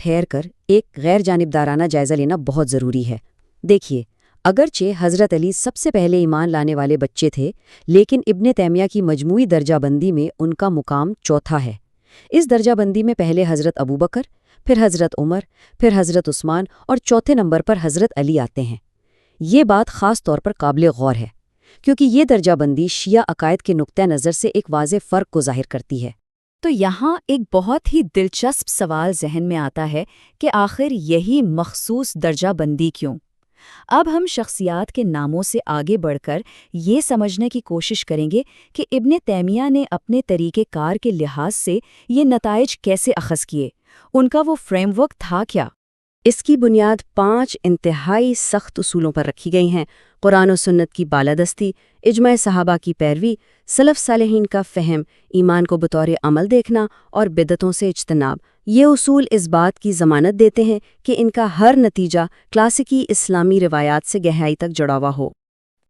ٹھہر کر ایک غیر جانبدارانہ جائزہ لینا بہت ضروری ہے۔ دیکھیے، اگرچہ حضرت علی سب سے پہلے ایمان لانے والے بچے تھے، لیکن ابن تیمیہ کی مجموعی درجہ بندی میں ان کا مقام چوتھا ہے۔ اس درجہ بندی میں پہلے حضرت ابوبکر، پھر حضرت عمر، پھر حضرت عثمان اور چوتھے نمبر پر حضرت علی آتے ہیں۔ یہ بات خاص طور پر قابل غور ہے، کیونکہ یہ درجہ بندی شیعہ عقائد کے نقطہ نظر سے ایک واضح فرق کو ظاہر کرتی ہے۔ تو یہاں ایک بہت ہی دلچسپ سوال ذہن میں آتا ہے کہ آخر یہی مخصوص درجہ بندی کیوں؟ اب ہم شخصیات کے ناموں سے آگے بڑھ کر یہ سمجھنے کی کوشش کریں گے کہ ابن تیمیہ نے اپنے طریقہ کار کے لحاظ سے یہ نتائج کیسے اخذ کیے، ان کا وہ فریم ورک تھا کیا؟ اس کی بنیاد 5 انتہائی سخت اصولوں پر رکھی گئی ہیں: قرآن و سنت کی بالادستی، اجماع صحابہ کی پیروی، سلف صالحین کا فہم، ایمان کو بطور عمل دیکھنا اور بدعتوں سے اجتناب۔ یہ اصول اس بات کی ضمانت دیتے ہیں کہ ان کا ہر نتیجہ کلاسیکی اسلامی روایات سے گہرائی تک جڑا ہوا ہو۔